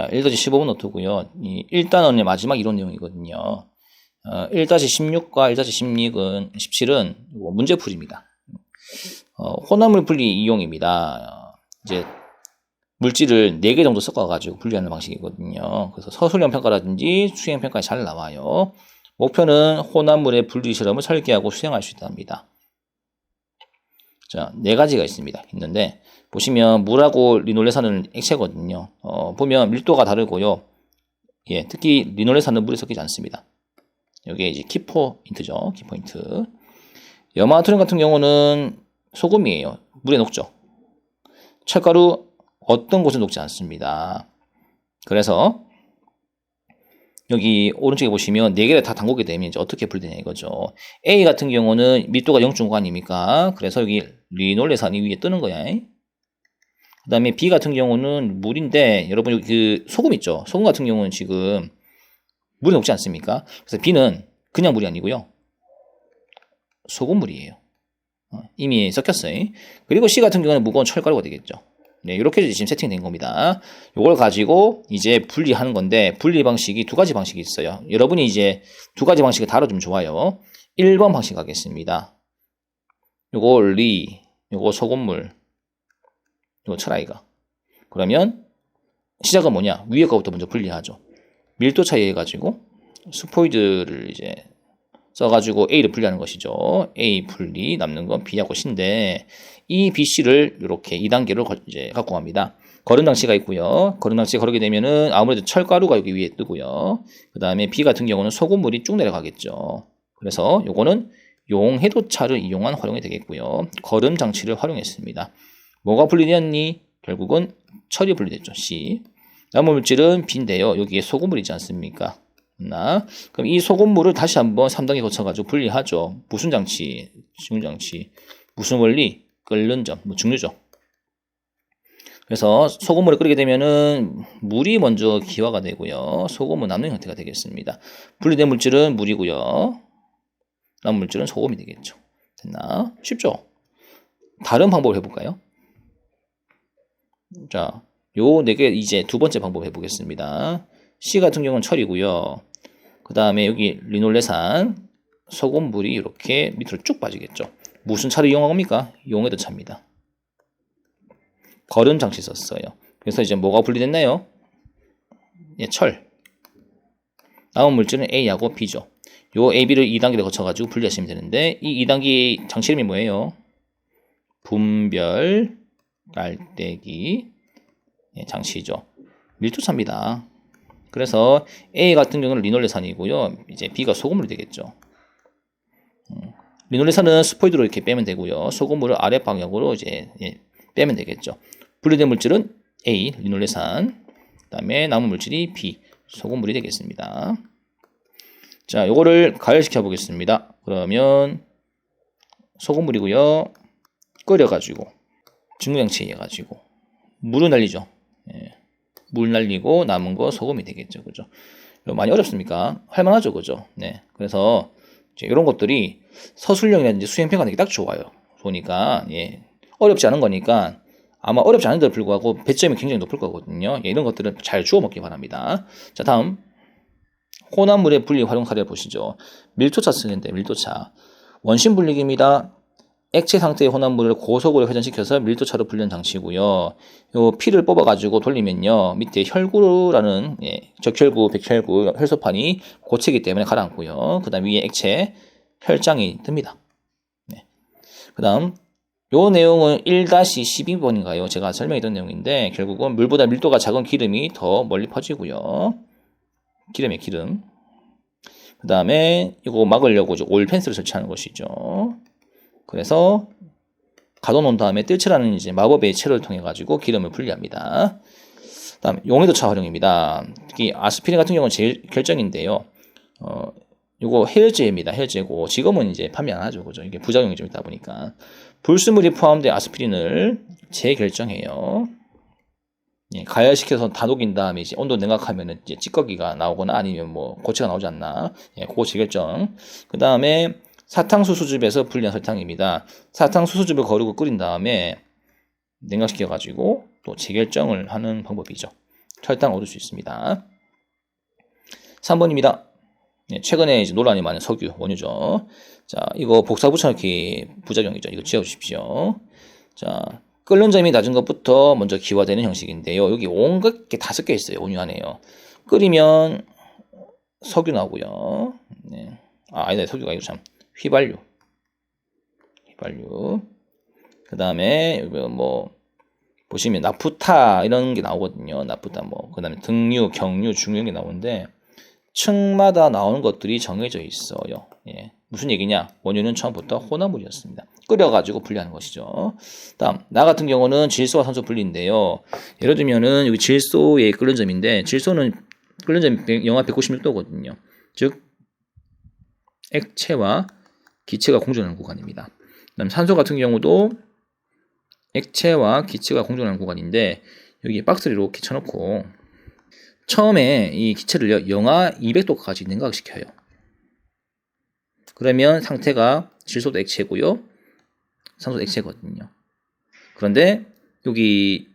자, 1-15번 노트고요. 이 1단원의 마지막 이론 내용이거든요. 1-16과 1-17은 문제풀이입니다. 혼합물 분리 이용입니다. 이제 물질을 4개 정도 섞어가지고 분리하는 방식이거든요. 그래서 서술형 평가라든지 수행 평가에 잘 나와요. 목표는 혼합물의 분리 실험을 설계하고 수행할 수 있답니다. 자, 4가지가 있는데 보시면 물하고 리놀레산은 액체거든요. 보면 밀도가 다르고요. 예, 특히 리놀레산은 물에 섞이지 않습니다. 여기에 이제 키포인트죠. 키포인트. 염화나트륨 같은 경우는 소금이에요. 물에 녹죠. 철가루 어떤 곳에 녹지 않습니다. 그래서 여기 오른쪽에 보시면 4개를 다 담그게 되면 이제 어떻게 분리되냐 이거죠. A 같은 경우는 밀도가 0.5 아닙니까? 그래서 여기 리놀레산이 위에 뜨는 거야. 그 다음에 B 같은 경우는 물인데 여러분 여기 그 소금 있죠. 소금 같은 경우는 지금 물에 녹지 않습니까? 그래서 B는 그냥 물이 아니고요. 소금물이에요. 이미 섞였어요. 그리고 C 같은 경우는 무거운 철가루가 되겠죠. 네, 이렇게 지금 세팅된 겁니다. 이걸 가지고 이제 분리하는 건데 분리 방식이 2가지 방식이 있어요. 여러분이 이제 2가지 방식을 다뤄주면 좋아요. 1번 방식 가겠습니다. 요거 요거 소금물, 요거 철아이가. 그러면 시작은 뭐냐? 위에 거부터 먼저 분리하죠. 밀도 차이 해가지고 스포이드를 이제 써가지고 A를 분리하는 것이죠. A 분리, 남는 건 B하고 C인데 이 B, C를 이렇게 2단계로 이제 갖고 갑니다. 거름 장치가 있고요. 거름 장치 거르게 되면은 아무래도 철가루가 여기 위에 뜨고요. 그 다음에 B 같은 경우는 소금물이 쭉 내려가겠죠. 그래서 요거는 용해도차를 이용한 활용이 되겠고요. 거름 장치를 활용했습니다. 뭐가 분리되었니? 결국은 철이 분리됐죠. C. 남은 물질은 B인데요. 여기에 소금물이 있지 않습니까? 그럼 이 소금물을 다시 한번 3단계 거쳐가지고 분리하죠. 무슨 장치? 증류장치. 무슨 원리? 끓는 점, 증류죠. 그래서 소금물을 끓이게 되면은 물이 먼저 기화가 되고요. 소금은 남는 형태가 되겠습니다. 분리된 물질은 물이고요. 남은 물질은 소금이 되겠죠. 됐나? 쉽죠? 다른 방법을 해볼까요? 자, 요 4개 이제 2번째 방법 해보겠습니다. C 같은 경우는 철이고요. 그 다음에 여기 리놀레산, 소금물이 이렇게 밑으로 쭉 빠지겠죠. 무슨 차를 이용한 겁니까? 용해도차입니다. 거름 장치 썼어요. 그래서 이제 뭐가 분리됐나요? 예, 철. 남은 물질은 A하고 B죠. 요 A, B를 2단계를 거쳐가지고 분리하시면 되는데 이 2단계 장치 이름이 뭐예요? 분별 깔때기 장치죠. 밀도차입니다. 그래서 A 같은 경우는 리놀레산이고요. 이제 B가 소금물이 되겠죠. 리놀레산은 스포이드로 이렇게 빼면 되고요. 소금물을 아래 방향으로 이제 빼면 되겠죠. 분리된 물질은 A, 리놀레산. 그 다음에 남은 물질이 B, 소금물이 되겠습니다. 자, 요거를 가열시켜 보겠습니다. 그러면 소금물이고요. 끓여가지고 증류장치에 해가지고 물을 날리죠. 물 날리고 남은 거 소금이 되겠죠. 그죠? 많이 어렵습니까? 할만하죠. 그죠? 네. 그래서 이런 것들이 서술형이라든지 수행평가 내기 딱 좋아요. 보니까, 예. 어렵지 않은 거니까 아마 어렵지 않은데도 불구하고 배점이 굉장히 높을 거거든요. 예, 이런 것들은 잘 주워 먹기 바랍니다. 자, 다음. 혼합물의 분리 활용 사례를 보시죠. 밀도차 쓰는데, 밀도차. 원심 분리기입니다. 액체 상태의 혼합물을 고속으로 회전시켜서 밀도차로 분리하는 장치고요. 요 피를 뽑아가지고 돌리면요. 밑에 혈구라는 적혈구, 백혈구, 혈소판이 고체이기 때문에 가라앉고요. 그 다음 위에 액체, 혈장이 뜹니다. 네. 그 다음 요 내용은 1-12번인가요? 제가 설명했던 내용인데 결국은 물보다 밀도가 작은 기름이 더 멀리 퍼지고요. 기름의 기름. 그 다음에 이거 막으려고 오일 펜스를 설치하는 것이죠. 그래서 가둬놓은 다음에 뜰채라는 이제 마법의 채를 통해 가지고 기름을 분리합니다. 다음 용해도차 활용입니다. 특히 아스피린 같은 경우는 제일 결정인데요. 요거 해열제입니다. 해열제고 지금은 이제 판매 안 하죠, 그죠? 이게 부작용이 좀 있다 보니까 불순물이 포함된 아스피린을 재결정해요. 예, 가열시켜서 다 녹인 다음에 이제 온도 냉각하면은 이제 찌꺼기가 나오거나 아니면 뭐 고체가 나오지 않나? 예, 그거 재결정. 그 다음에 사탕수수즙에서 분리한 설탕입니다. 사탕수수즙을 거르고 끓인 다음에 냉각시켜가지고 또 재결정을 하는 방법이죠. 혈당 얻을 수 있습니다. 3번입니다. 네, 최근에 이제 논란이 많은 석유, 원유죠. 자, 이거 복사 붙여넣기 부작용이죠. 이거 지워주십시오. 자, 끓는 점이 낮은 것부터 먼저 기화되는 형식인데요. 여기 온갖 게 다 섞여 있어요. 원유 안에요. 끓이면 석유 나오고요. 네. 아니다. 석유가 아니고 참 휘발유. 그 다음에 뭐 보시면 나프타 이런 게 나오거든요. 나프타 뭐 그 다음에 등유, 경유, 중유 이런 게 나오는데 층마다 나오는 것들이 정해져 있어요. 예. 무슨 얘기냐? 원유는 처음부터 혼합물이었습니다. 끓여가지고 분리하는 것이죠. 다음, 나 같은 경우는 질소와 산소 분리인데요. 예를 들면은 여기 질소의 끓는 점인데 질소는 끓는 점이 영하 196도거든요. 즉 액체와 기체가 공존하는 구간입니다. 그다음 산소 같은 경우도 액체와 기체가 공존하는 구간인데 여기 박스를 이렇게 쳐놓고 처음에 이 기체를 영하 200도까지 냉각시켜요. 그러면 상태가 질소도 액체고요. 산소도 액체거든요. 그런데 여기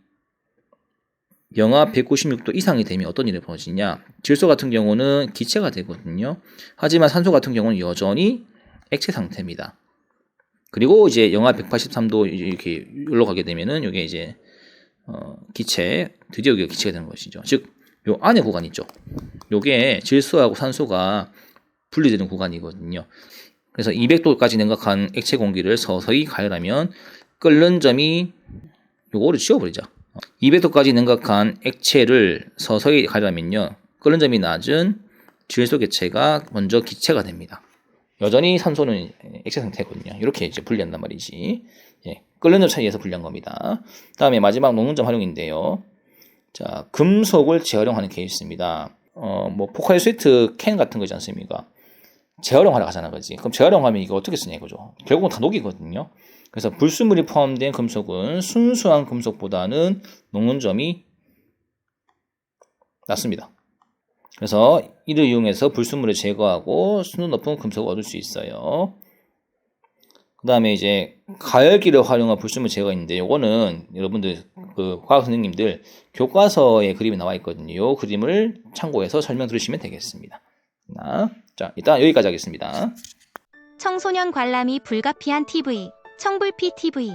영하 196도 이상이 되면 어떤 일이 벌어지냐? 질소 같은 경우는 기체가 되거든요. 하지만 산소 같은 경우는 여전히 액체 상태입니다. 그리고 이제 영하 183도 이렇게 올라가게 되면은 이게 이제 기체, 드디어 이게 기체가 되는 것이죠. 즉, 요 안에 구간 있죠. 요게 질소하고 산소가 분리되는 구간이거든요. 그래서 200도까지 냉각한 액체 공기를 서서히 가열하면 끓는 점이 요거를 지워버리자. 200도까지 냉각한 액체를 서서히 가열하면요. 끓는 점이 낮은 질소 개체가 먼저 기체가 됩니다. 여전히 산소는 액체 상태거든요. 이렇게 이제 분리한단 말이지. 예, 끓는 점 차이에서 분리한 겁니다. 다음에 마지막 녹는 점 활용인데요. 자, 금속을 재활용하는 케이스입니다. 뭐 포카리 스웨트 캔 같은 거지 않습니까? 재활용하러 가잖아, 그지? 그럼 재활용하면 이거 어떻게 쓰냐 이거죠. 결국은 다 녹이거든요. 그래서 불순물이 포함된 금속은 순수한 금속보다는 녹는 점이 낮습니다. 그래서 이를 이용해서 불순물을 제거하고 순도 높은 금속을 얻을 수 있어요. 그 다음에 이제 가열기를 활용한 불순물 제거인데 요거는 여러분들 그 과학 선생님들 교과서에 그림이 나와 있거든요. 이 그림을 참고해서 설명 들으시면 되겠습니다. 자, 일단 여기까지 하겠습니다. 청소년 관람이 불가피한 TV, 청불피 TV.